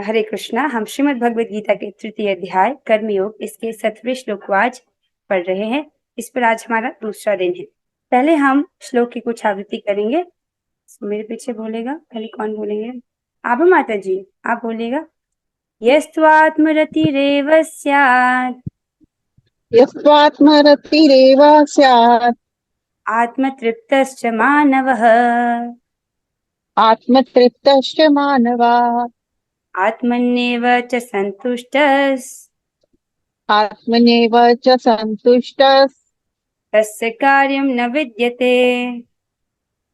हरे कृष्णा। हम श्रीमद् भगवद गीता के तृतीय अध्याय कर्मयोग इसके 7वें श्लोक को आज पढ़ रहे हैं। इस पर आज हमारा दूसरा दिन है। पहले हम श्लोक की कुछ आवृत्ति करेंगे। मेरे पीछे बोलेगा, पहले कौन बोलेंगे? आभा माता जी, आप बोलिएगा। यस्त्वात्मरतिरेव स्यात् यस्त्वात्मरतिरेव स्यात् आत्मतृप्तश्च मानवः आत्मतृप्तश्च मानवाः आत्मन्येव च सन्तुष्टः आत्मनेव च सन्तुष्टः तस्य कार्यं न विद्यते।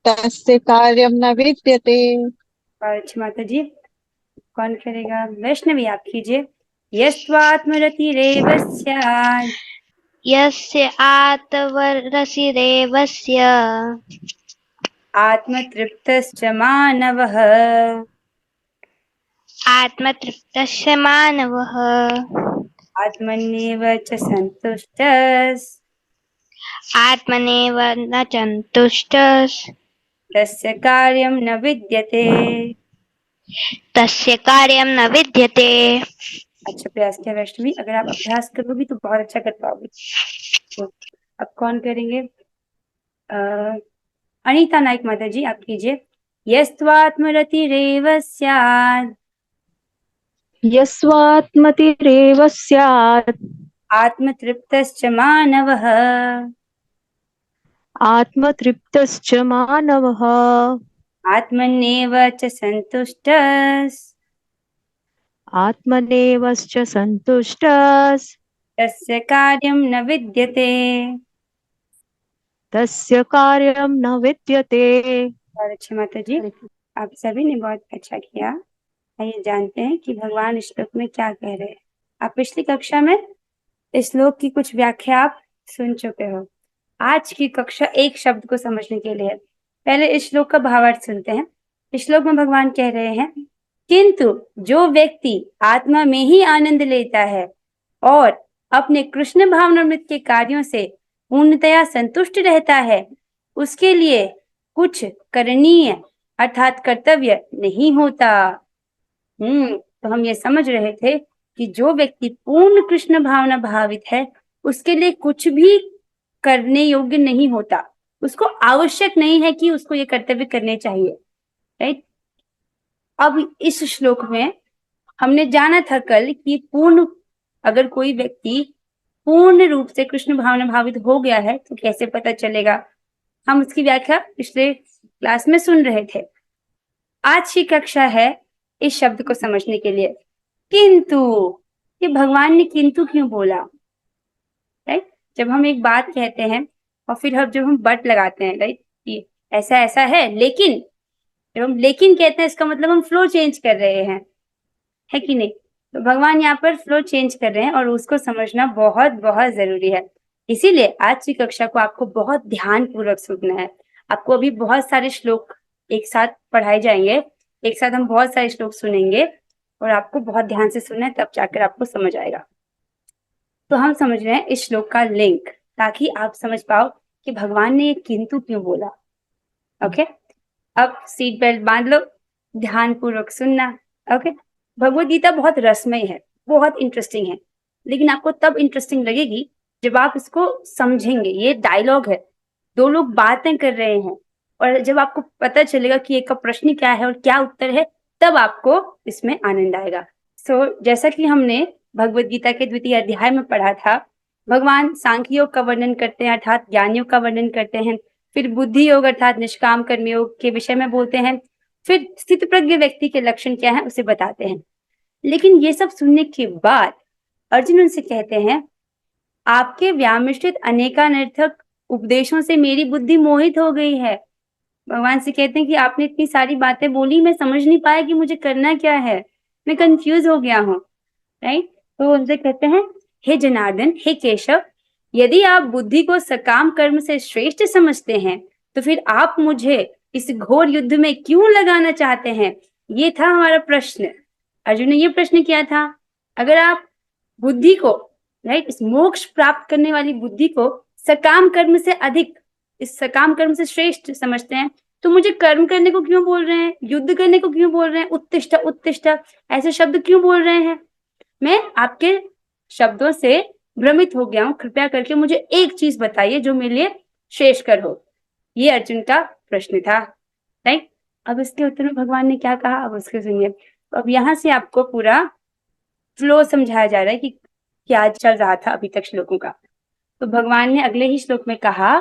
तस्य कार्यं न विद्यते। अच्छा माता जी, कौन करेगा? वैष्णवी आप कीजिए। यस्त्वात्मरतिरेव स्यात् यस्य आत्मरतिरेवस्य आत्मतृप्तश्च मानवः आत्मतृप्तस्य मानवः आत्मन्येव च सन्तुष्टः आत्मनेव न सन्तुष्टः तस्य कार्यं न विद्यते। तस्य कार्यं न विद्यते। अच्छा प्रयास किया वैष्णवी, अगर आप अभ्यास करोगी तो बहुत अच्छा कर पाओगे। तो अब कौन करेंगे? अनीता नाइक माता जी, आप कीजिए। यस्त्वात्मरतिरेव स्यात् यस्वात्मतिरेव स्यात् आत्मतृप्तश्च मानवः आत्मतृप्तश्च मानवः आत्मन्येव च सन्तुष्टः आत्मनेवश्च सन्तुष्टः तस्य कार्यं न विद्यते। तस्य कार्यं न विद्यते। बहुत अच्छी माता जी, आप सभी ने बहुत अच्छा किया। आइए जानते हैं कि भगवान इस श्लोक में क्या कह रहे हैं। आप पिछली कक्षा में इस श्लोक की कुछ व्याख्या आप सुन चुके हो। आज की कक्षा एक शब्द को समझने के लिए है। पहले इस श्लोक का भावार्थ सुनते हैं। इस श्लोक में भगवान कह रहे हैं, किंतु जो व्यक्ति आत्मा में ही आनंद लेता है और अपने कृष्ण भावनामृत के कार्यों से पूर्णतया संतुष्ट रहता है, उसके लिए कुछ करणीय अर्थात कर्तव्य नहीं होता। तो हम ये समझ रहे थे कि जो व्यक्ति पूर्ण कृष्ण भावना भावित है उसके लिए कुछ भी करने योग्य नहीं होता। उसको आवश्यक नहीं है कि उसको ये कर्तव्य करने चाहिए। राइट। अब इस श्लोक में हमने जाना था कल कि अगर कोई व्यक्ति पूर्ण रूप से कृष्ण भावना भावित हो गया है तो कैसे पता चलेगा। हम उसकी व्याख्या पिछले क्लास में सुन रहे थे। आज की कक्षा है इस शब्द को समझने के लिए। किंतु, ये भगवान ने किंतु क्यों बोला? राइट। जब हम एक बात कहते हैं और फिर जब हम बट लगाते हैं, राइट, कि ऐसा ऐसा है लेकिन, जब हम लेकिन कहते हैं इसका मतलब हम फ्लो चेंज कर रहे हैं, है कि नहीं? तो भगवान यहाँ पर फ्लो चेंज कर रहे हैं और उसको समझना बहुत बहुत जरूरी है। इसीलिए आज की कक्षा को आपको बहुत ध्यान पूर्वक सुनना है। आपको अभी बहुत सारे श्लोक एक साथ पढ़ाए जाएंगे, एक साथ हम बहुत सारे श्लोक सुनेंगे और आपको बहुत ध्यान से सुनना है, तब जाकर आपको समझ आएगा। तो हम समझ रहे हैं इस श्लोक का लिंक, ताकि आप समझ पाओ कि भगवान ने ये किंतु क्यों बोला। ओके, अब सीट बेल्ट बांध लो, ध्यान पूर्वक सुनना। ओके। भगवद गीता बहुत रसमय है, बहुत इंटरेस्टिंग है, लेकिन आपको तब इंटरेस्टिंग लगेगी जब आप इसको समझेंगे। ये डायलॉग है, दो लोग बातें कर रहे हैं, और जब आपको पता चलेगा कि एक का प्रश्न क्या है और क्या उत्तर है, तब आपको इसमें आनंद आएगा। जैसा कि हमने भगवद गीता के द्वितीय अध्याय में पढ़ा था, भगवान सांख्य योग का वर्णन करते हैं अर्थात ज्ञान योग का वर्णन करते हैं, फिर बुद्धि योग अर्थात निष्काम कर्म योग के विषय में बोलते हैं, फिर स्थित प्रज्ञ व्यक्ति के लक्षण क्या है उसे बताते हैं। लेकिन ये सब सुनने के बाद अर्जुन उनसे कहते हैं, आपके व्यामिश्रित अनेकानर्थक उपदेशों से मेरी बुद्धि मोहित हो गई है। भगवान से कहते हैं कि आपने इतनी सारी बातें बोली, मैं समझ नहीं पाया कि मुझे करना क्या है, मैं कंफ्यूज हो गया हूँ। राइट। तो उनसे कहते हैं, हे जनार्दन, हे केशव, यदि आप बुद्धि को सकाम कर्म से श्रेष्ठ समझते हैं तो फिर आप मुझे इस घोर युद्ध में क्यों लगाना चाहते हैं? ये था हमारा प्रश्न। अर्जुन ने ये प्रश्न किया था, अगर आप बुद्धि को, राइट, इस मोक्ष प्राप्त करने वाली बुद्धि को सकाम कर्म से अधिक, इस सकाम कर्म से श्रेष्ठ समझते हैं, तो मुझे कर्म करने को क्यों बोल रहे हैं, युद्ध करने को क्यों बोल रहे हैं, उत्तिष्ठ उत्तिष्ठ ऐसे शब्द क्यों बोल रहे हैं? मैं आपके शब्दों से भ्रमित हो गया हूँ, कृपया करके मुझे एक चीज बताइए जो मेरे लिए श्रेष्ठकर हो। ये अर्जुन का प्रश्न था, राइट। अब इसके उत्तर में भगवान ने क्या कहा, अब उसके सुनिए। तो अब यहाँ से आपको पूरा फ्लो समझाया जा रहा है कि क्या चल रहा था अभी तक श्लोकों का। तो भगवान ने अगले ही श्लोक में कहा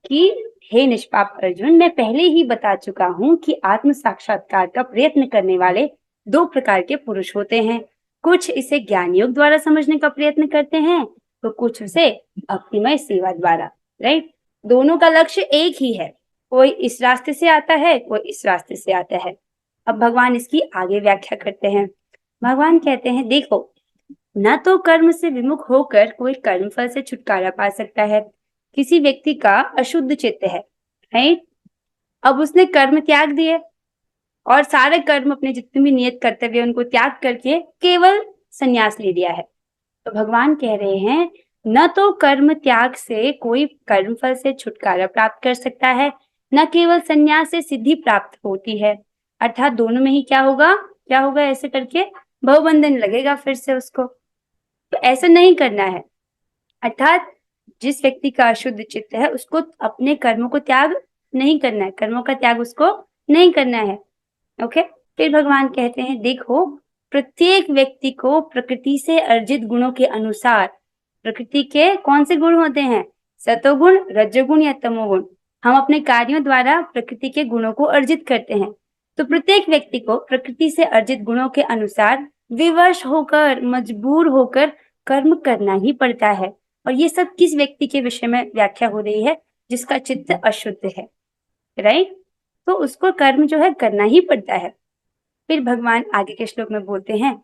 कि हे निष्पाप अर्जुन, मैं पहले ही बता चुका हूँ कि आत्म साक्षात्कार का प्रयत्न करने वाले दो प्रकार के पुरुष होते हैं। कुछ इसे ज्ञान योग द्वारा समझने का प्रयत्न करते हैं, तो कुछ उसे भक्तिमय सेवा द्वारा, राइट। दोनों का लक्ष्य एक ही है, कोई इस रास्ते से आता है, कोई इस रास्ते से आता है। अब भगवान इसकी आगे व्याख्या करते हैं। भगवान कहते हैं, देखो, न तो कर्म से विमुख होकर कोई कर्म फल से छुटकारा पा सकता है। किसी व्यक्ति का अशुद्ध चित्त है, राइट। अब उसने कर्म त्याग दिए और सारे कर्म, अपने जितने भी नियत कर्तव्य उनको त्याग करके केवल संन्यास ले लिया है। तो भगवान कह रहे हैं, न तो कर्म त्याग से कोई कर्म फल से छुटकारा प्राप्त कर सकता है, न केवल संन्यास से सिद्धि प्राप्त होती है। अर्थात दोनों में ही क्या होगा, ऐसे करके भवबंधन लगेगा फिर से उसको। तो ऐसा नहीं करना है। अर्थात जिस व्यक्ति का अशुद्ध चित्त है उसको अपने कर्मों को त्याग नहीं करना है, कर्मों का त्याग उसको नहीं करना है। ओके। फिर भगवान कहते हैं, देखो, प्रत्येक व्यक्ति को प्रकृति से अर्जित गुणों के अनुसार, प्रकृति के कौन से गुण होते हैं, सतोगुण, रजोगुण या तमोगुण, हम अपने कार्यों द्वारा प्रकृति के गुणों को अर्जित करते हैं। तो प्रत्येक व्यक्ति को प्रकृति से अर्जित गुणों के अनुसार विवश होकर, मजबूर होकर कर्म करना ही पड़ता है। और ये सब किस व्यक्ति के विषय में व्याख्या हो रही है, जिसका चित्त अशुद्ध है, राइट। तो उसको कर्म जो है करना ही पड़ता है। फिर भगवान आगे के श्लोक में बोलते हैं,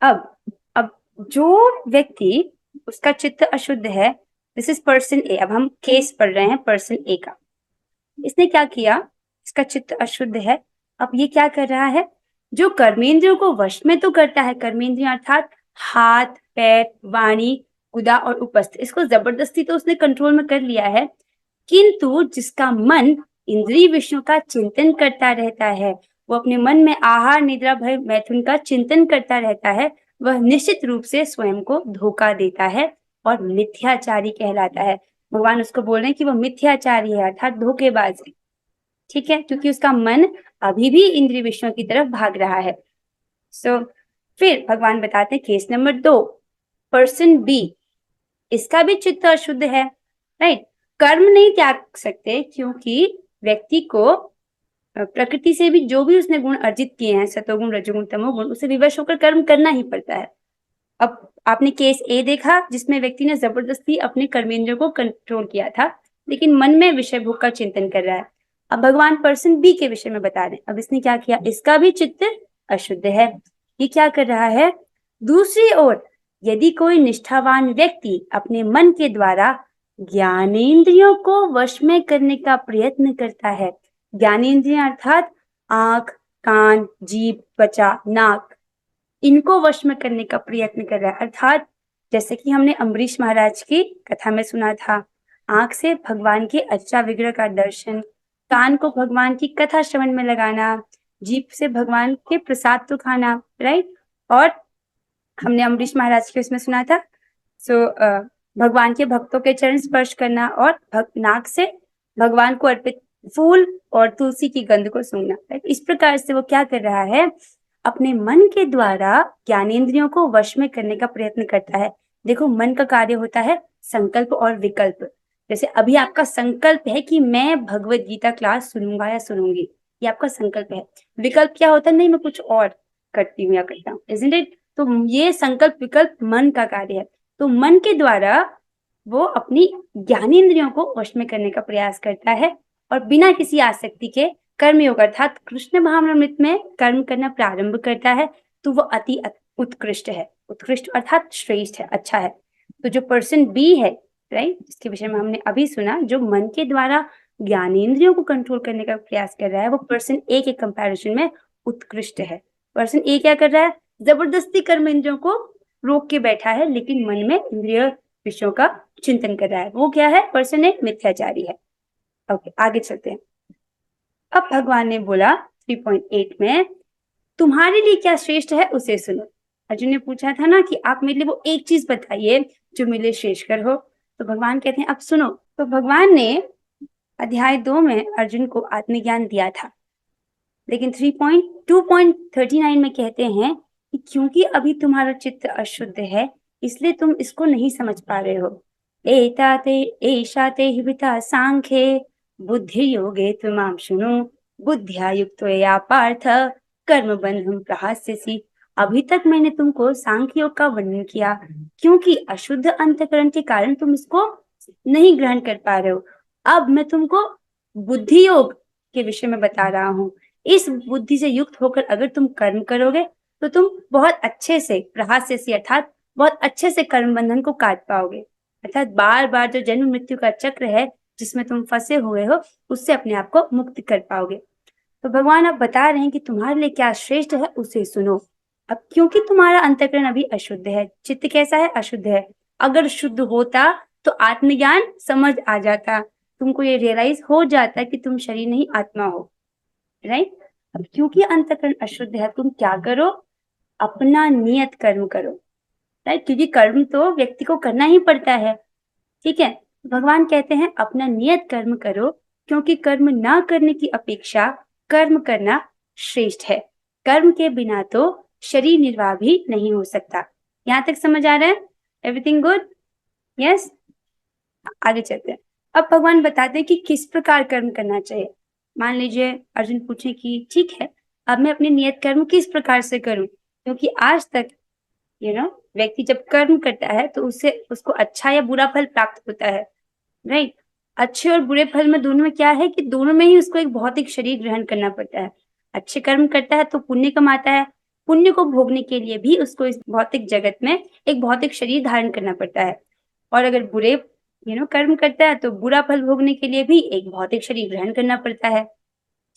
अब जो व्यक्ति, उसका चित्त अशुद्ध है, दिस इज पर्सन ए। अब हम केस पढ़ रहे हैं पर्सन ए का। इसने क्या किया, इसका चित्त अशुद्ध है। अब ये क्या कर रहा है, जो कर्मेंद्रियों को वश में तो करता है, कर्मेंद्रियों अर्थात हाथ, पैर, वाणी, गुदा और उपस्थ, इसको जबरदस्ती तो उसने कंट्रोल में कर लिया है, किंतु जिसका मन इंद्रिय विषयों का चिंतन करता रहता है, वो अपने मन में आहार, निद्रा, भय, मैथुन का चिंतन करता रहता है, वह निश्चित रूप से स्वयं को धोखा देता है और मिथ्याचारी कहलाता है। भगवान उसको बोल रहे हैं कि वो मिथ्याचारी है, अर्थात धोखेबाज है, ठीक है, क्योंकि उसका मन अभी भी इंद्रिय विषयों की तरफ भाग रहा है। फिर भगवान बताते हैं केस नंबर 2, पर्सन बी, इसका भी चित्त अशुद्ध है, राइट। कर्म नहीं त्याग सकते क्योंकि व्यक्ति को प्रकृति से भी जो भी उसने गुण अर्जित किए हैं, सतोगुण, रजोगुण, तमोगुण, उसे विवश होकर कर्म करना ही पड़ता है। अब आपने केस ए देखा, जिसमें व्यक्ति ने जबरदस्ती अपने कर्मेंद्रियों को कंट्रोल किया था, लेकिन मन में विषय भोग का चिंतन कर रहा है। अब भगवान पर्सन बी के विषय में बता रहे हैं। अब इसने क्या किया, इसका भी चित्त अशुद्ध है। ये क्या कर रहा है, दूसरी ओर यदि कोई निष्ठावान व्यक्ति अपने मन के द्वारा ज्ञानेंद्रियों को वश में करने का प्रयत्न करता है, ज्ञानेंद्रियां अर्थात आंख, कान, जीभ, त्वचा, नाक, इनको वश में करने का प्रयत्न कर रहा है। अर्थात जैसे कि हमने अम्बरीश महाराज की कथा में सुना था, आंख से भगवान के अर्चा विग्रह का दर्शन, कान को भगवान की कथा श्रवण में लगाना, जीभ से भगवान के प्रसाद तो खाना, राइट। और हमने अम्बरीश महाराज के उसमें सुना था, भगवान के भक्तों के चरण स्पर्श करना, और नाक से भगवान को अर्पित फूल और तुलसी की गंध को सूंघना, राइट। इस प्रकार से वो क्या कर रहा है, अपने मन के द्वारा ज्ञानेंद्रियों को वश में करने का प्रयत्न करता है। देखो, मन का कार्य होता है संकल्प और विकल्प। जैसे अभी आपका संकल्प है कि मैं भगवत गीता क्लास सुनूंगा या सुनूंगी, ये आपका संकल्प है। विकल्प क्या होता है, नहीं मैं कुछ और करती हूँ या करता हूँ, isn't it? तो ये संकल्प विकल्प मन का कार्य है। तो मन के द्वारा वो अपनी ज्ञानेंद्रियों को वश में करने का प्रयास करता है और बिना किसी आसक्ति के कर्मयोग अर्थात कृष्ण भावनामृत में कर्म करना प्रारंभ करता है। तो वो अति उत्कृष्ट है, उत्कृष्ट अर्थात श्रेष्ठ है, अच्छा है। तो जो पर्सन बी है, राइट, जिसके विषय में हमने अभी सुना, जो मन के द्वारा ज्ञानेंद्रियों को कंट्रोल करने का प्रयास कर रहा है, वो पर्सन ए के कंपैरिजन में उत्कृष्ट है। पर्सन ए क्या कर रहा है, जबरदस्ती कर्म इंद्रियों को रोक के बैठा है, लेकिन मन में इंद्रिय विषयों का चिंतन कर रहा है। वो क्या है, पर्सन ए मिथ्याचारी है। ओके, आगे चलते हैं। अब भगवान ने बोला 3.8 में, तुम्हारे लिए क्या श्रेष्ठ है उसे सुनो। अर्जुन ने पूछा था ना कि आप मेरे लिए वो एक चीज बताइए जो मेरे लिए श्रेष्ठकर हो, तो भगवान कहते हैं अब सुनो। तो भगवान ने अध्याय 2 में अर्जुन को आत्मज्ञान दिया था, लेकिन 3.2.39 में कहते हैं कि क्योंकि अभी तुम्हारा चित्त अशुद्ध है इसलिए तुम इसको नहीं समझ पा रहे हो। एताते एषाते हिविता सांख्ये बुद्धि योगे त्वमाम शृणु बुद्ध्या युक्तया पार्थ कर्म बंधम प्रहास्यसि। अभी तक मैंने तुमको सांख्य योग का वर्णन किया क्योंकि अशुद्ध अंतःकरण के कारण तुम इसको नहीं ग्रहण कर पा रहे हो। अब मैं तुमको बुद्धि योग के विषय में बता रहा हूँ। इस बुद्धि से युक्त होकर अगर तुम कर्म करोगे तो तुम बहुत अच्छे से प्रहास्य अर्थात बहुत अच्छे से कर्म बंधन को काट पाओगे, अर्थात बार बार जो जन्म मृत्यु का चक्र है जिसमें तुम फंसे हुए हो उससे अपने आप को मुक्त कर पाओगे। तो भगवान अब बता रहे हैं कि तुम्हारे लिए क्या श्रेष्ठ है उसे सुनो। अब क्योंकि तुम्हारा अंतःकरण अभी अशुद्ध है, चित्त कैसा है, अशुद्ध है। अगर शुद्ध होता तो आत्मज्ञान समझ आ जाता, तुमको ये रियलाइज हो जाता कि तुम शरीर नहीं आत्मा हो, राइट। अब क्योंकि अंतःकरण अशुद्ध है तुम क्या करो, अपना नियत कर्म करो, राइट, क्योंकि कर्म तो व्यक्ति को करना ही पड़ता है, ठीक है। भगवान कहते हैं अपना नियत कर्म करो क्योंकि कर्म ना करने की अपेक्षा कर्म करना श्रेष्ठ है। कर्म के बिना तो शरीर निर्वाह भी नहीं हो सकता। यहाँ तक समझ आ रहा है? Everything good? यस। आगे चलते हैं। अब भगवान बताते हैं कि किस प्रकार कर्म करना चाहिए। मान लीजिए अर्जुन पूछे कि ठीक है अब मैं अपने नियत कर्म किस प्रकार से करूं, क्योंकि आज तक व्यक्ति जब कर्म करता है तो उससे उसको अच्छा या बुरा फल प्राप्त होता है, राइट। अच्छे और बुरे फल में दोनों में क्या है कि दोनों में ही उसको एक भौतिक शरीर ग्रहण करना पड़ता है। अच्छे कर्म करता है तो पुण्य कमाता है, पुण्य को भोगने के लिए भी उसको इस भौतिक जगत में एक भौतिक शरीर धारण करना पड़ता है। और अगर बुरे कर्म करता है तो बुरा फल भोगने के लिए भी एक भौतिक शरीर ग्रहण करना पड़ता है,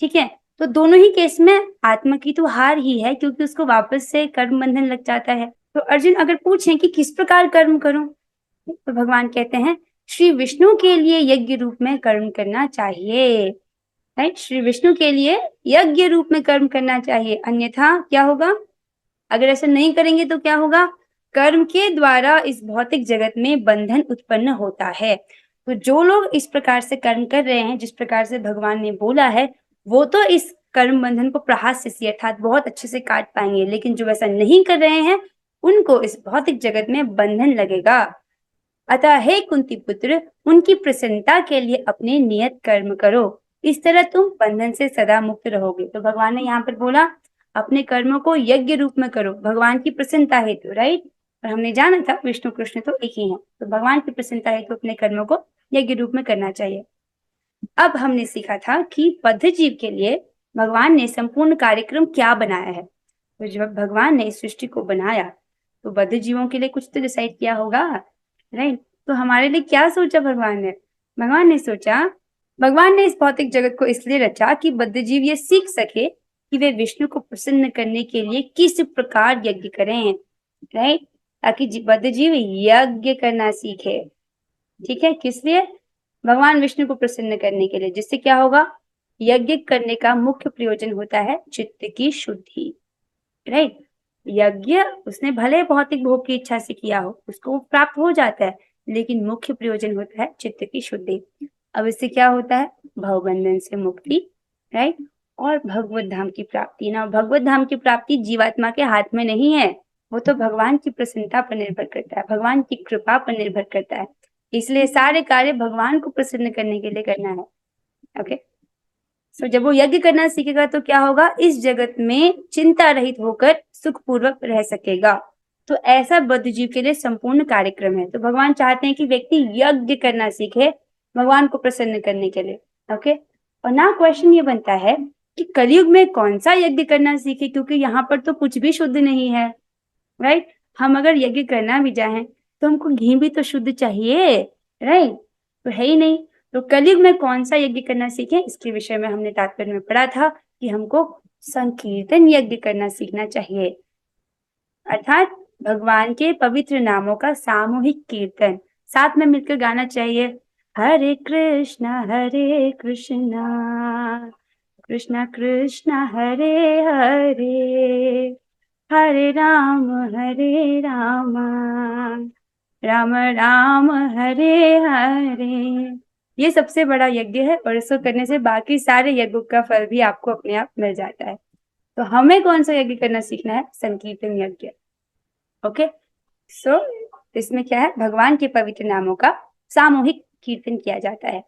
ठीक है। तो दोनों ही केस में आत्मा की तो हार ही है क्योंकि उसको वापस से कर्म बंधन लग जाता है। तो अर्जुन अगर पूछें कि किस प्रकार कर्म करूं, तो भगवान कहते हैं श्री विष्णु के लिए यज्ञ रूप में कर्म करना चाहिए, राइट। श्री विष्णु के लिए यज्ञ रूप में कर्म करना चाहिए, अन्यथा क्या होगा, अगर ऐसा नहीं करेंगे तो क्या होगा, कर्म के द्वारा इस भौतिक जगत में बंधन उत्पन्न होता है। तो जो लोग इस प्रकार से कर्म कर रहे हैं जिस प्रकार से भगवान ने बोला है वो तो इस कर्म बंधन को प्रहास्य से अर्थात बहुत अच्छे से काट पाएंगे, लेकिन जो वैसा नहीं कर रहे हैं उनको इस भौतिक जगत में बंधन लगेगा। अतः हे कुंती पुत्र उनकी प्रसन्नता के लिए अपने नियत कर्म करो, इस तरह तुम बंधन से सदा मुक्त रहोगे। तो भगवान ने यहाँ पर बोला अपने कर्मों को यज्ञ रूप में करो भगवान की प्रसन्नता हेतु, राइट। और हमने जाना था विष्णु कृष्ण तो एक ही है, तो भगवान की प्रसन्नता हेतु अपने कर्मों को यज्ञ रूप में करना चाहिए। अब हमने सीखा था कि बद्ध जीव के लिए भगवान ने संपूर्ण कार्यक्रम क्या बनाया है। तो जब भगवान ने इस सृष्टि को बनाया तो बद्ध जीवों के लिए कुछ तो डिसाइड किया होगा, राइट। तो हमारे लिए क्या सोचा भगवान ने, भगवान ने इस भौतिक जगत को इसलिए रचा कि बद्ध जीव ये सीख सके कि वे विष्णु को प्रसन्न करने के लिए किस प्रकार यज्ञ करें, राइट, ताकि बद्ध जीव यज्ञ करना सीखे, ठीक है। किस लिए, भगवान विष्णु को प्रसन्न करने के लिए, जिससे क्या होगा, यज्ञ करने का मुख्य प्रयोजन होता है चित्त की शुद्धि, राइट। यज्ञ उसने भले भौतिक भोग की इच्छा से किया हो उसको वो प्राप्त हो जाता है, लेकिन मुख्य प्रयोजन होता है चित्त की शुद्धि। अब इससे क्या होता है, भवबंधन से मुक्ति, राइट, और भगवत धाम की प्राप्ति। ना भगवत धाम की प्राप्ति जीवात्मा के हाथ में नहीं है, वो तो भगवान की प्रसन्नता पर निर्भर करता है, भगवान की कृपा पर निर्भर करता है। इसलिए सारे कार्य भगवान को प्रसन्न करने के लिए करना है, ओके। सो जब वो यज्ञ करना सीखेगा तो क्या होगा, इस जगत में चिंता रहित होकर सुखपूर्वक रह सकेगा। तो ऐसा बद्ध जीव के लिए संपूर्ण कार्यक्रम है। तो भगवान चाहते हैं कि व्यक्ति यज्ञ करना सीखे भगवान को प्रसन्न करने के लिए, ओके। और ना क्वेश्चन ये बनता है कि कलयुग में कौन सा यज्ञ करना सीखे, क्योंकि यहाँ पर तो कुछ भी शुद्ध नहीं है, राइट। हम अगर यज्ञ करना भी चाहें तो हमको घी भी तो शुद्ध चाहिए, राइट, तो है ही नहीं। तो कलयुग में कौन सा यज्ञ करना सीखे, इसके विषय में हमने तात्पर्य में पढ़ा था कि हमको संकीर्तन यज्ञ करना सीखना चाहिए, अर्थात भगवान के पवित्र नामों का सामूहिक कीर्तन, साथ में मिलकर गाना चाहिए, हरे कृष्णा कृष्ण कृष्ण हरे हरे, हरे राम राम राम हरे हरे। ये सबसे बड़ा यज्ञ है और इसको करने से बाकी सारे यज्ञों का फल भी आपको अपने आप मिल जाता है। तो हमें कौन सा यज्ञ करना सीखना है? संकीर्तन यज्ञ। ओके, सो इसमें क्या है? भगवान के पवित्र नामों का सामूहिक कीर्तन किया जाता है।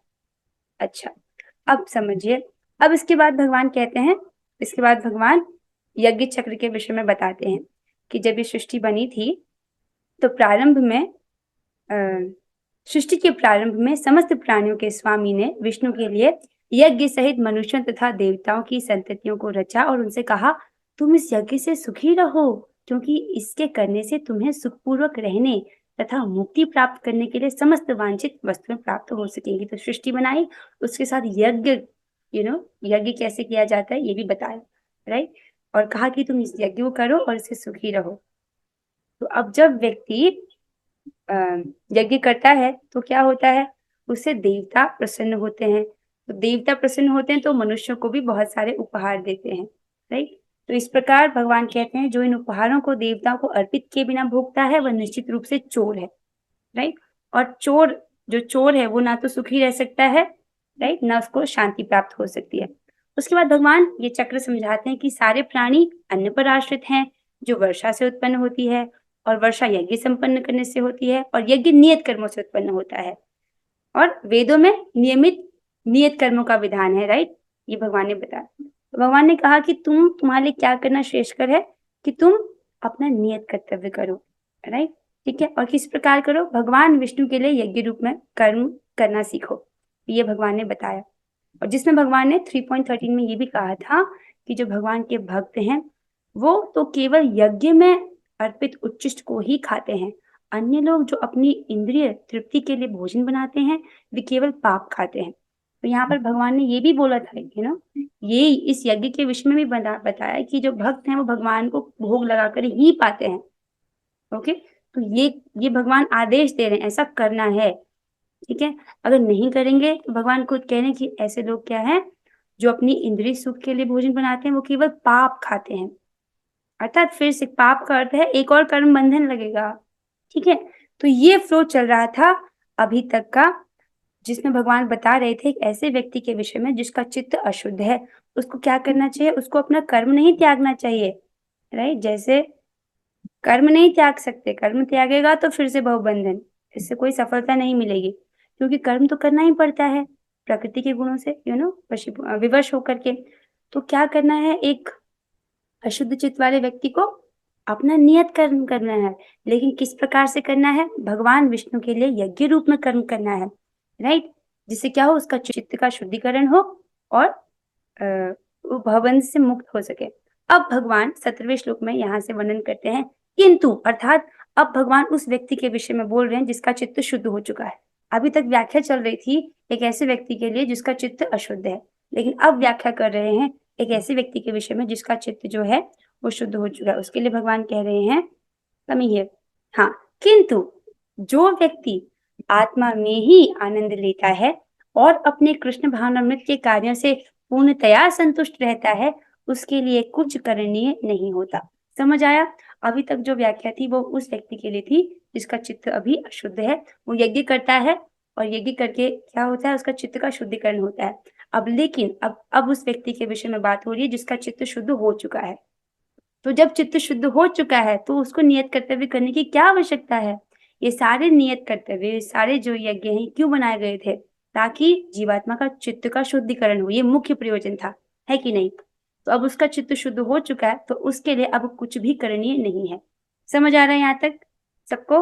अच्छा, अब समझिए। अब इसके बाद भगवान कहते हैं, इसके बाद भगवान यज्ञ चक्र के विषय में बताते हैं कि जब ये सृष्टि बनी थी तो प्रारंभ में सृष्टि के प्रारंभ में समस्त प्राणियों के स्वामी ने विष्णु के लिए यज्ञ सहित मनुष्यों तथा देवताओं की संततियों को रचा और उनसे कहा, तुम इस यज्ञ से सुखी रहो, क्योंकि इसके करने से तुम्हें सुखपूर्वक रहने तथा मुक्ति प्राप्त करने के लिए समस्त वांछित वस्तुएं प्राप्त हो सकेंगी। तो सृष्टि बनाई, उसके साथ यज्ञ, यज्ञ कैसे किया जाता है ये भी बताया, राइट। और कहा कि तुम इस यज्ञ को करो और इससे सुखी रहो। तो अब जब व्यक्ति यज्ञ करता है तो क्या होता है? उससे देवता प्रसन्न होते हैं। तो देवता प्रसन्न होते हैं तो मनुष्यों को भी बहुत सारे उपहार देते हैं, राइट। तो इस प्रकार भगवान कहते हैं, जो इन उपहारों को देवताओं को अर्पित किए बिना भोगता है वह निश्चित रूप से चोर है, राइट। और जो चोर है वो ना तो सुखी रह सकता है, राइट, ना उसको शांति प्राप्त हो सकती है। उसके बाद भगवान ये चक्र समझाते हैं कि सारे प्राणी अन्न पर आश्रित हैं, जो वर्षा से उत्पन्न होती है, और वर्षा यज्ञ संपन्न करने से होती है, और यज्ञ नियत कर्मों से उत्पन्न होता है। और वेदों में नियत कर्मों का विधान है, राइट, ये भगवान ने बताया। तो भगवान ने कहा कि तुम्हारे लिए क्या करना श्रेष्ठकर है कि तुम अपना नियत कर्तव्य करो, राइट, ठीक है। और किस प्रकार करो? भगवान विष्णु के लिए यज्ञ रूप में कर्म करना सीखो, ये भगवान ने बताया। और जिसमें भगवान ने 3.13 में ये भी कहा था कि जो भगवान के भक्त हैं वो तो केवल यज्ञ में अर्पित उच्चिष्ट को ही खाते हैं। अन्य लोग जो अपनी इंद्रिय तृप्ति के लिए भोजन बनाते हैं वे केवल पाप खाते हैं। तो यहाँ पर भगवान ने ये भी बोला था, ये इस यज्ञ के विषय में भी बताया कि जो भक्त हैं वो भगवान को भोग लगाकर ही पाते हैं। ओके, तो ये भगवान आदेश दे रहे हैं, ऐसा करना है, ठीक है। अगर नहीं करेंगे तो भगवान खुद कह रहे हैं कि ऐसे लोग क्या है, जो अपनी इंद्रिय सुख के लिए भोजन बनाते हैं वो केवल पाप खाते हैं। अर्थात फिर से पाप का अर्थ है एक और कर्म बंधन लगेगा, ठीक है। तो ये फ्लो चल रहा था अभी तक का, जिसमें भगवान बता रहे थे एक ऐसे व्यक्ति के विषय में जिसका चित्त अशुद्ध है, उसको क्या करना चाहिए? उसको अपना कर्म नहीं त्यागना चाहिए, राइट। जैसे कर्म नहीं त्याग सकते, कर्म त्यागेगा तो फिर से बहुबंधन, इससे कोई सफलता नहीं मिलेगी, क्योंकि कर्म तो करना ही पड़ता है प्रकृति के गुणों से विवश होकर के। तो क्या करना है? एक अशुद्ध चित्त वाले व्यक्ति को अपना नियत कर्म करना है, लेकिन किस प्रकार से करना है? भगवान विष्णु के लिए यज्ञ रूप में कर्म करना है, राइट, जिससे क्या हो, उसका चित्त का शुद्धिकरण हो और वो भवबंध से मुक्त हो सके। अब भगवान 17वें श्लोक में यहाँ से वर्णन करते हैं किंतु, अर्थात अब भगवान उस व्यक्ति के विषय में बोल रहे हैं जिसका चित्त शुद्ध हो चुका है। अभी तक व्याख्या चल रही थी एक ऐसे व्यक्ति के लिए जिसका चित्त अशुद्ध है, लेकिन अब व्याख्या कर रहे हैं एक ऐसे व्यक्ति के विषय में जिसका चित्त जो है वो शुद्ध हो चुका है। उसके लिए भगवान कह रहे हैं, कमी है, हाँ, किंतु जो व्यक्ति आत्मा में ही आनंद लेता है और अपने कृष्ण भावनामृत के कार्यों से पूर्णतया संतुष्ट रहता है, उसके लिए कुछ करणीय नहीं होता। समझ आया? अभी तक जो व्याख्या थी वो उस व्यक्ति के लिए थी जिसका चित्त अभी अशुद्ध है, वो यज्ञ करता है और यज्ञ करके क्या होता है, उसका चित्त का शुद्धिकरण होता है। अब लेकिन अब उस व्यक्ति के विषय में बात हो रही है जिसका चित्त शुद्ध हो चुका है। तो जब चित्त शुद्ध हो चुका है तो उसको नियत कर्तव्य करने की क्या आवश्यकता है? ये सारे नियत कर्तव्य, सारे जो यज्ञ हैं क्यों बनाए गए थे? ताकि जीवात्मा का चित्त का शुद्धिकरण हो, ये मुख्य प्रयोजन था, है कि नहीं? तो अब उसका चित्त शुद्ध हो चुका है तो उसके लिए अब कुछ भी करणीय नहीं है। समझ आ रहा है यहाँ तक सबको?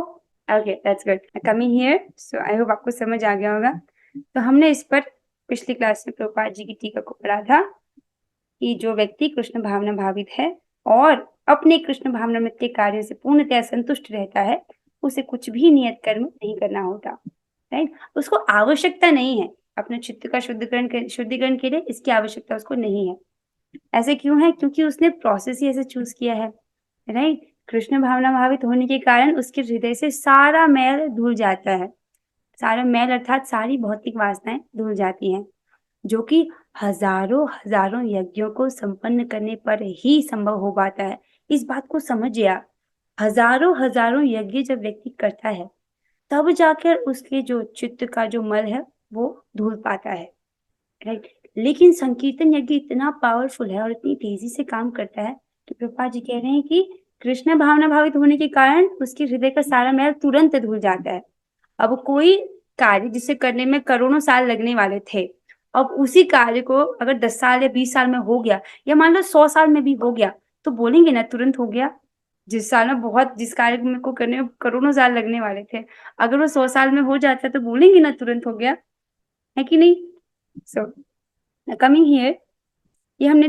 Okay, that's good, coming here. So I hope आपको समझ आ गया होगा। तो हमने इस पर पिछली क्लास में प्रभुपाद जी की टीका को पढ़ा था कि जो व्यक्ति कृष्ण भावना भावित है और अपने कृष्ण भावनामृत के कार्य से पूर्णतया संतुष्ट रहता है, उसे कुछ भी नियत कर्म नहीं करना होता, राइट। उसको आवश्यकता नहीं है अपने चित्त का शुद्धिकरण के लिए, इसकी आवश्यकता उसको नहीं है। ऐसे क्यों है? क्योंकि उसने प्रोसेस ही ऐसे चूज किया है, राइट। कृष्ण भावना भावित होने के कारण उसके हृदय से सारा मैल धुल जाता है, सारा मैल अर्थात सारी भौतिक वासनाएं धुल जाती हैं, जो कि हजारों हजारों यज्ञों को संपन्न करने पर ही संभव हो पाता है। इस बात को समझिए आप। हजारों हजारों यज्ञ जब व्यक्ति करता है तब जाकर उसके जो चित्त का जो मल है वो धुल पाता है, राइट। लेकिन संकीर्तन यज्ञ इतना पावरफुल है और इतनी तेजी से काम करता है कि प्रभुपाद जी कह रहे हैं कि कृष्ण भावना भावित होने के कारण उसके हृदय का सारा मैल तुरंत धुल जाता है। अब कोई कार्य जिसे करने में करोड़ों साल लगने वाले थे, अब उसी कार्य को अगर 10 साल या 20 साल में हो गया या मान लो 100 साल में भी हो गया तो बोलेंगे ना तुरंत हो गया। जिस कार्य में को करने में करोड़ों साल लगने वाले थे, अगर वो 100 साल में हो जाता है तो बोलेंगे ना तुरंत हो गया, है कि नहीं। सो कमिंग हियर, ये हमने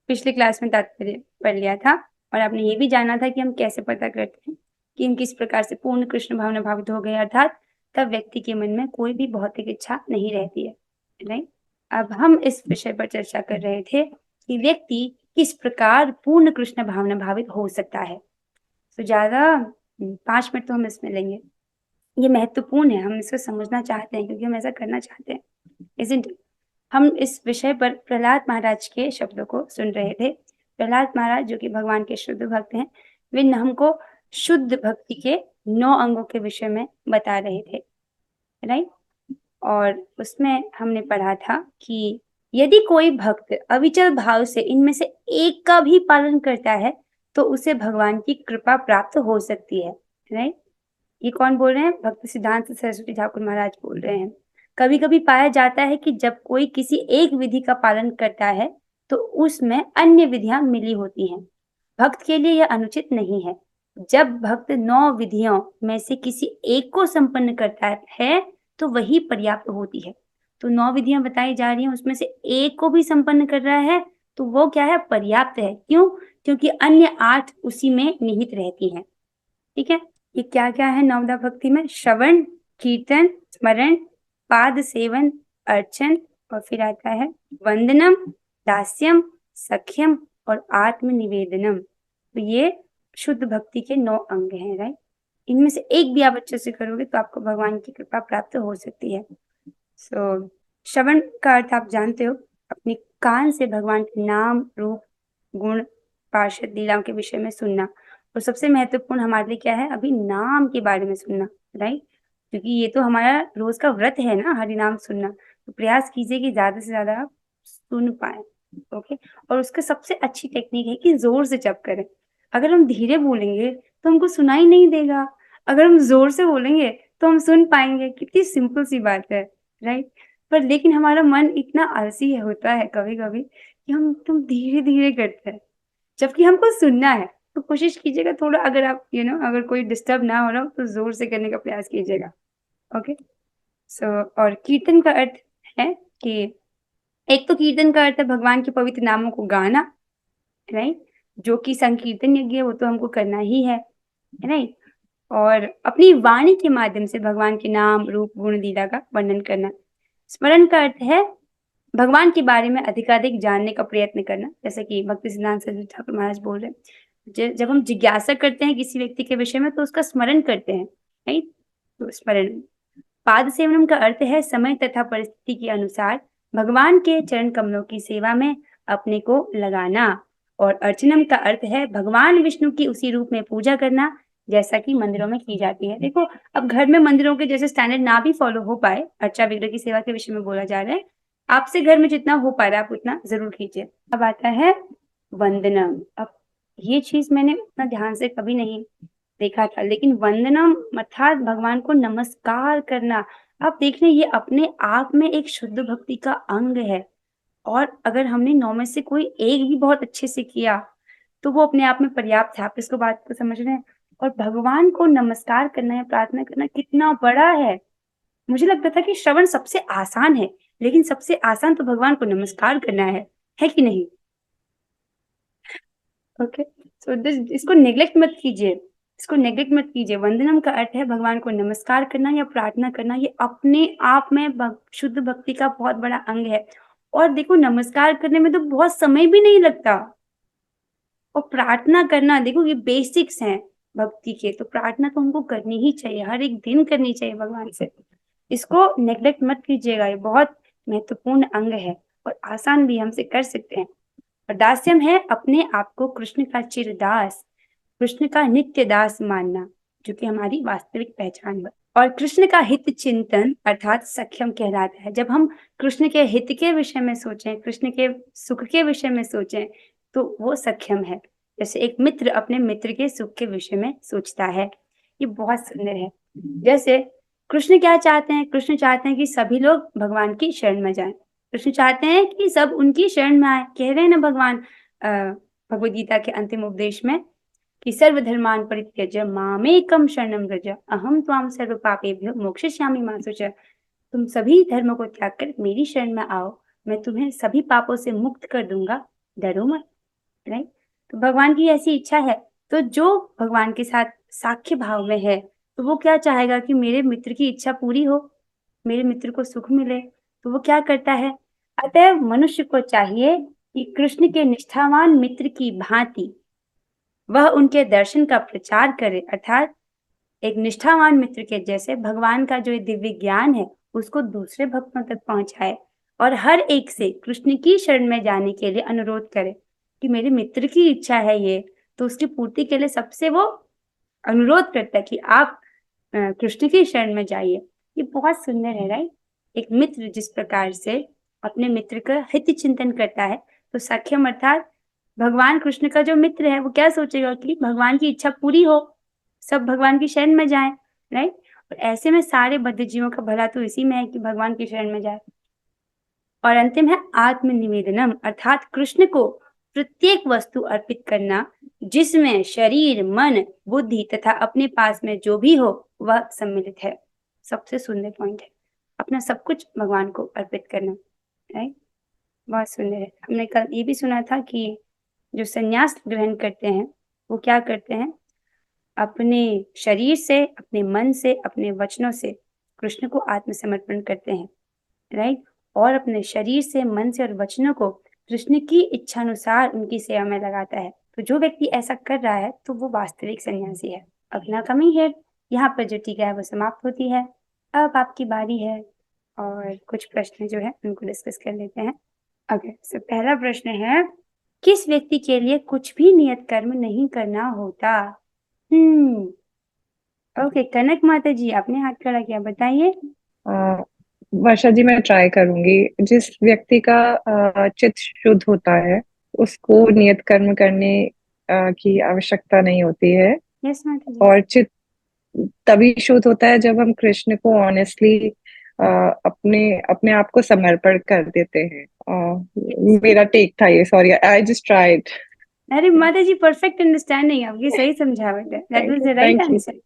पिछले क्लास में तात्पर्य पढ़ लिया था और आपने ये भी जाना था कि हम कैसे पता करते हैं कि हम किस प्रकार से पूर्ण कृष्ण भावना भावित हो गए, अर्थात तब व्यक्ति के मन में कोई भी भौतिक इच्छा नहीं रहती है, राइट। अब हम इस विषय पर चर्चा कर रहे थे कि व्यक्ति किस प्रकार पूर्ण कृष्ण भावना भावित हो सकता है। तो ज्यादा 5 मिनट तो हम इसमें लेंगे। ये महत्वपूर्ण है, हम इसको समझना चाहते हैं क्योंकि हम ऐसा करना चाहते हैं, isn't it? हम इस विषय पर प्रहलाद महाराज के शब्दों को सुन रहे थे। प्रहलाद महाराज जो कि भगवान के शुद्ध भक्त हैं, वे हमको शुद्ध भक्ति के 9 अंगों के विषय में बता रहे थे, राइट। और उसमें हमने पढ़ा था कि यदि कोई भक्त अविचल भाव से इनमें से एक का भी पालन करता है तो उसे भगवान की कृपा प्राप्त हो सकती है, राइट। ये कौन बोल रहे हैं? भक्त सिद्धांत सरस्वती ठाकुर महाराज बोल रहे हैं। कभी कभी पाया जाता है कि जब कोई किसी एक विधि का पालन करता है तो उसमें अन्य विधियां मिली होती हैं। भक्त के लिए यह अनुचित नहीं है। जब भक्त 9 विधियों में से किसी एक को संपन्न करता है तो वही पर्याप्त होती है। तो 9 विधियां बताई जा रही हैं, उसमें से एक को भी संपन्न कर रहा है तो वो क्या है? पर्याप्त है। क्यों? क्योंकि अन्य 8 उसी में निहित रहती हैं, ठीक है। ये क्या क्या है नवदा भक्ति में? श्रवण, कीर्तन, स्मरण, पाद सेवन, अर्चन और फिर आता है वंदनम, दास्यम, सख्यम और आत्म निवेदनम। तो ये शुद्ध भक्ति के 9 अंग हैं, राइट। इनमें से एक भी आप अच्छे से करोगे तो आपको भगवान की कृपा प्राप्त हो सकती है। सो श्रवण का अर्थ आप जानते हो, अपने कान से भगवान के नाम, रूप, गुण, पार्षद लीलाओं के विषय में सुनना। और सबसे महत्वपूर्ण हमारे लिए क्या है? अभी नाम के बारे में सुनना, राइट। क्योंकि ये तो हमारा रोज का व्रत है ना, हरि नाम सुनना। तो प्रयास कीजिए कि ज्यादा से ज्यादा आप सुन पाए, ओके। और उसका सबसे अच्छी टेक्निक है कि जोर से जप करें। अगर हम धीरे बोलेंगे तो हमको सुनाई नहीं देगा, अगर हम जोर से बोलेंगे तो हम सुन पाएंगे। कितनी सिंपल सी बात है, राइट। पर लेकिन हमारा मन इतना आलसी होता है कभी कभी कि हम तुम धीरे धीरे करते हैं, जबकि हमको सुनना है। तो कोशिश कीजिएगा थोड़ा, अगर आप अगर कोई डिस्टर्ब ना हो रहा हो तो जोर से करने का प्रयास कीजिएगा, ओके। सो और कीर्तन का अर्थ है कि एक तो कीर्तन का अर्थ है भगवान के पवित्र नामों को गाना, राइट। जो कि संकीर्तन यज्ञ है वो तो हमको करना ही है, राइट। और अपनी वाणी के माध्यम से भगवान के नाम, रूप, गुण, लीला का वर्णन करना। स्मरण का अर्थ है भगवान के बारे में अधिकाधिक जानने का प्रयत्न करना, जैसे कि भक्ति सिद्धांत सरस्वती ठाकुर महाराज बोल रहे हैं। जब हम जिज्ञासा करते हैं किसी व्यक्ति के विषय में तो उसका स्मरण करते हैं, राइट। तो स्मरण। पाद सेवनम का अर्थ है समय तथा परिस्थिति के अनुसार भगवान के चरण कमलों की सेवा में अपने को लगाना। और अर्चनम का अर्थ है भगवान विष्णु की उसी रूप में पूजा करना जैसा कि मंदिरों में की जाती है। देखो, अब घर में मंदिरों के जैसे स्टैंडर्ड ना भी फॉलो हो पाए, अर्चा विग्रह की सेवा के विषय में बोला जा रहा है, आपसे घर में जितना हो पा रहा है आप उतना जरूर कीजिए। अब आता है वंदनम। अब ये चीज मैंने उतना ध्यान से कभी नहीं देखा था, लेकिन वंदनम अर्थात भगवान को नमस्कार करना। आप देख रहे हैं, ये अपने आप में एक शुद्ध भक्ति का अंग है। और अगर हमने 9 में से कोई एक भी बहुत अच्छे से किया तो वो अपने आप में पर्याप्त है। आप इसको बात को समझ रहे हैं। और भगवान को नमस्कार करना या प्रार्थना करना कितना बड़ा है। मुझे लगता था कि श्रवण सबसे आसान है, लेकिन सबसे आसान तो भगवान को नमस्कार करना है कि नहीं? ओके, सो इसको नेग्लेक्ट मत कीजिए, इसको नेग्लेक्ट मत कीजिए। वंदनम का अर्थ है भगवान को नमस्कार करना या प्रार्थना करना। ये अपने आप में शुद्ध भक्ति का बहुत बड़ा अंग है। और देखो, नमस्कार करने में तो बहुत समय भी नहीं लगता। और प्रार्थना करना, देखो ये बेसिक्स हैं भक्ति के, तो प्रार्थना तो हमको करनी ही चाहिए, हर एक दिन करनी चाहिए भगवान से। इसको नेग्लेक्ट मत कीजिएगा, ये बहुत महत्वपूर्ण अंग है। और आसान भी हमसे कर सकते हैं। और दास्यम है अपने आप को कृष्ण का चिरदास, कृष्ण का नित्य दास मानना, जो कि हमारी वास्तविक पहचान है। और कृष्ण का हित चिंतन अर्थात सख्यम कहलाता है। जब हम कृष्ण के हित के विषय में सोचें, कृष्ण के सुख के विषय में सोचें, तो वो सख्यम है। जैसे एक मित्र अपने मित्र के सुख के विषय में सोचता है, ये बहुत सुंदर है। जैसे कृष्ण क्या चाहते हैं? कृष्ण चाहते हैं कि सभी लोग भगवान की शरण में जाएं। कृष्ण चाहते हैं कि सब उनकी शरण में आए। कह रहे हैं ना भगवान भगवद गीता के अंतिम उपदेश में कि सर्वधर्मान् परित्यज्य मामेकं शरणं व्रज अहम त्वां सर्व पापेभ्यो मोक्षयिष्यामि मा शुचः। तुम सभी धर्मों को त्याग कर मेरी शरण में आओ, मैं तुम्हें सभी पापों से मुक्त कर दूंगा, डरो मत। राइट? तो भगवान की ऐसी इच्छा है। तो जो भगवान के साथ साख्य भाव में है, तो वो क्या चाहेगा कि मेरे मित्र की इच्छा पूरी हो, मेरे मित्र को सुख मिले। तो वो क्या करता है? अतः मनुष्य को चाहिए कि कृष्ण के निष्ठावान मित्र की भांति वह उनके दर्शन का प्रचार करे, अर्थात एक निष्ठावान मित्र के जैसे भगवान का जो दिव्य ज्ञान है उसको दूसरे भक्तों तक पहुंचाए और हर एक से कृष्ण की शरण में जाने के लिए अनुरोध करे कि मेरे मित्र की इच्छा है ये, तो उसकी पूर्ति के लिए सबसे वो अनुरोध करता है कि आप कृष्ण की शरण में जाइए। ये बहुत सुंदर है, राइट? एक मित्र जिस प्रकार से अपने मित्र का हित चिंतन करता है, तो सख्यम अर्थात भगवान कृष्ण का जो मित्र है वो क्या सोचेगा कि भगवान की इच्छा पूरी हो, सब भगवान की शरण में जाएं, राइट? और ऐसे में सारे बद्ध जीवों का भला तो इसी में है कि भगवान की शरण में जाए। और अंतिम है आत्मनिवेदनम, अर्थात कृष्ण को प्रत्येक वस्तु अर्पित करना जिसमें शरीर, मन, बुद्धि तथा अपने पास में जो भी हो वह सम्मिलित है। सबसे सुंदर पॉइंट है, अपना सब कुछ भगवान को अर्पित करना, राइट? बहुत सुंदर है। हमने कल ये भी सुना था कि जो संन्यास ग्रहण करते हैं वो क्या करते हैं? अपने शरीर से, अपने मन से, अपने वचनों से कृष्ण को आत्मसमर्पण करते हैं, राइट? और अपने शरीर से, मन से और वचनों को कृष्ण की इच्छानुसार उनकी सेवा में लगाता है। तो जो व्यक्ति ऐसा कर रहा है तो वो वास्तविक सन्यासी है। अब ना कमिंग हियर, यहाँ पर जो टीका है वो समाप्त होती है। अब आपकी बारी है और कुछ प्रश्न जो है उनको डिस्कस कर लेते हैं। ओके, सो पहला प्रश्न है, किस व्यक्ति के लिए कुछ भी नियत कर्म नहीं करना होता? ओके, कनक माता जी आपने हाथ खड़ा किया, बताइए। वर्षा जी, मैं ट्राई करूंगी। जिस व्यक्ति का चित्त शुद्ध होता है उसको नियत कर्म करने की आवश्यकता नहीं होती है। यस माता जी। और चित्त तभी शुद्ध होता है जब हम कृष्ण को ऑनेस्टली अपने अपने आप को समर्पण कर देते हैं। मेरा टेक था ये, सॉरी, आई जस्ट ट्राइड। अरे माता जी, परफेक्ट अंडरस्टैंडिंग, आपकी सही समझावट है। That was the right answer.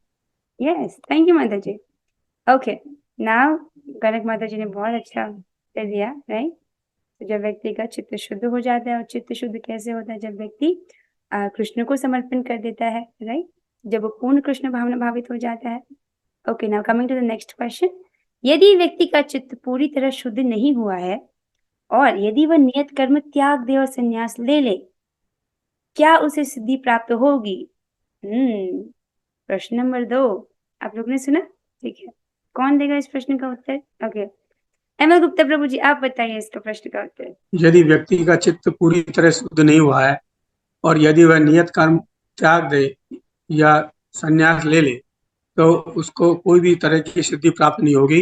Yes, thank you माता जी। ओके, नाउ कनक माता जी ने बहुत अच्छा कर दिया, राइट? तो जब व्यक्ति का चित्त शुद्ध हो जाता है, और चित्त शुद्ध कैसे होता है? जब व्यक्ति कृष्ण को समर्पण कर देता है, राइट? जब वो पूर्ण कृष्ण भावना भावित हो जाता है। Okay, now coming to the next question, यदि व्यक्ति का चित्त पूरी तरह शुद्ध नहीं हुआ है और यदि वह नियत कर्म त्याग दे और संन्यास ले ले, क्या उसे सिद्धि प्राप्त होगी? प्रश्न नंबर 2 आप लोग ने सुना? ठीक है, कौन देगा इस प्रश्न का उत्तर? ओके, एम एल गुप्ता प्रभु जी आप बताइए इसका प्रश्न का उत्तर। यदि व्यक्ति का चित्त पूरी तरह शुद्ध नहीं हुआ है और यदि वह नियत कर्म त्याग दे या संन्यास ले ले, तो उसको कोई भी तरह की सिद्धि प्राप्त नहीं होगी,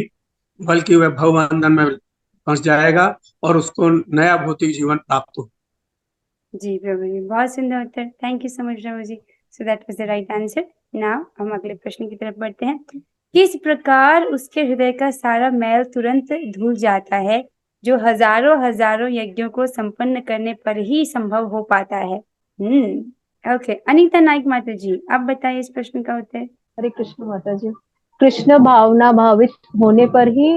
बल्कि वह भवबंधन में फंस जाएगा और उसको नया भौतिक जीवन प्राप्त हो। जी प्रभु जी, बहुत सुंदर उत्तर, thank you so much Prabhu ji. So that was the right answer. Now हम अगले प्रश्न की तरफ बढ़ते हैं। किस प्रकार उसके हृदय का सारा मैल तुरंत धुल जाता है, जो हजारों हजारों यज्ञों को संपन्न करने पर ही संभव हो पाता है? ओके, अनीता नाइक माता जी आप बताइए इस प्रश्न का उत्तर। हरे कृष्ण माता जी। कृष्ण भावना भावित होने पर ही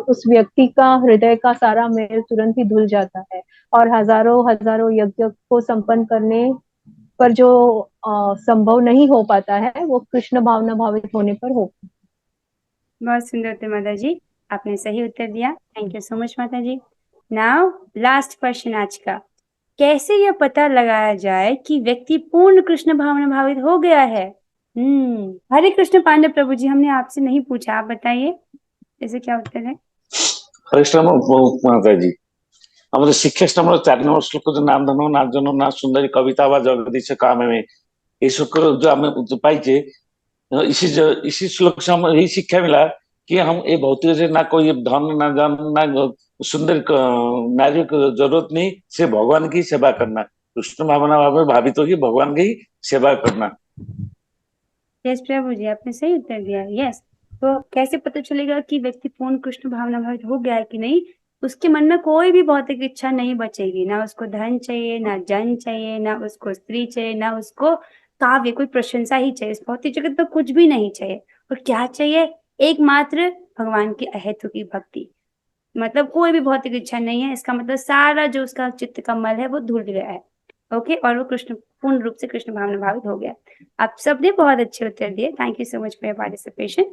उस व्यक्ति का हृदय का सारा मेल तुरंत ही धुल जाता है, और हजारों हजारों यज्ञ को संपन्न करने पर जो संभव नहीं हो पाता है वो कृष्ण भावना भावित होने पर हो। बहुत सुंदर उत्तर माता जी, आपने सही उत्तर दिया, थैंक यू सो मच माता जी। नाउ लास्ट क्वेश्चन आज का, कैसे यह पता लगाया जाए कि व्यक्ति पूर्ण कृष्ण भावना भावित हो गया है? हरे कृष्ण पांडव प्रभु जी, हमने आपसे नहीं पूछा, आप बताइए, इसे क्या उत्तर है? हरे कृष्ण माता जी, আমাদের শিক্ষাষ্টা আমরা 4 নম্বর শ্লোক নাম ধর্ম নাচ জন্য না সুন্দরী কবিতা বা জগদীश काम में ये श्लोक जो हमें जो पाई जे इसी श्लोक से हमें यही शिक्षा मिला कि हम ये भौतिक से ना कोई धन ना जन ना सुंदर नारी को जरूरत नहीं, से भगवान की सेवा करना, कृष्ण भावना भावे भावित होगी भगवान की सेवा करना। यस प्रभु जी, आपने सही उत्तर दिया। यस, तो कैसे पता चलेगा कि व्यक्ति पूर्ण कृष्ण भावना भावित हो गया है कि नहीं? उसके मन में कोई भी भौतिक इच्छा नहीं बचेगी, ना उसको धन चाहिए, ना जन चाहिए, ना उसको स्त्री चाहिए, ना उसको काव्य कोई प्रशंसा ही चाहिए। इस भौतिक जगत में कुछ भी नहीं चाहिए। और क्या चाहिए? एकमात्र भगवान की अहेतु की भक्ति। मतलब कोई भी भौतिक इच्छा नहीं है, इसका मतलब सारा जो उसका चित्त का मल है वो धुल गया है। ओके, और वो कृष्ण पूर्ण रूप से कृष्ण भावना भावित हो गया। आप सबने बहुत अच्छे उत्तर दिए। Thank you so much for your participation.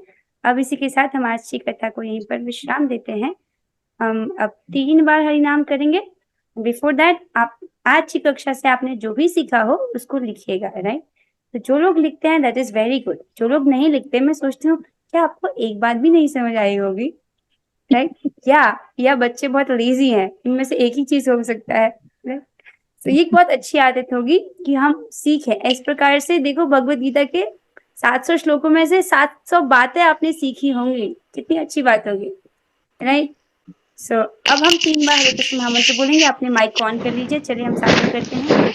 अब इसी के साथ हम आज की कथा को यहीं पर विश्राम देते हैं। हम अब 3 बार हरि नाम करेंगे। बिफोर दैट आप आज की कक्षा से आपने जो भी सीखा हो उसको लिखिएगा, राइट? तो जो लोग लिखते हैं दैट इज वेरी गुड। जो लोग नहीं लिखते, मैं सोचती हूँ क्या आपको एक बात भी नहीं समझ आई होगी, राइट? या बच्चे बहुत लेजी हैं, इनमें से एक ही चीज हो सकता है, राइट? तो ये एक बहुत अच्छी आदत होगी कि हम सीखें इस प्रकार से। देखो, भगवत गीता के 700 श्लोकों में से 700 बातें आपने सीखी होंगी, कितनी अच्छी बात होगी, राइट? सो अब हम 3 बार हरे कृष्ण महामंत्र बोलेंगे। आपने माइक को ऑन कर लीजिए। चलिए हम साथ में करते हैं।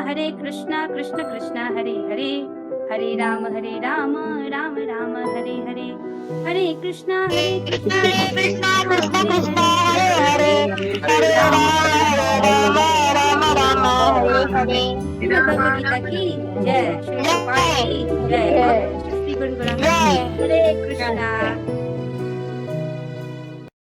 हरे कृष्णा कृष्ण कृष्णा हरे हरे, हरे राम राम हरे हरे, हरे कृष्णा कृष्ण कृष्णा हरे हरे, हरे राम राम राम हरे हरे, हरे कृष्णा कृष्ण कृष्णा हरे हरे, हरे राम राम हरे हरे। भगवद गीता की जय, श्री प्रभुपाद की जय, श्री गुरु ग्रंथ साहिब, हरे कृष्णा।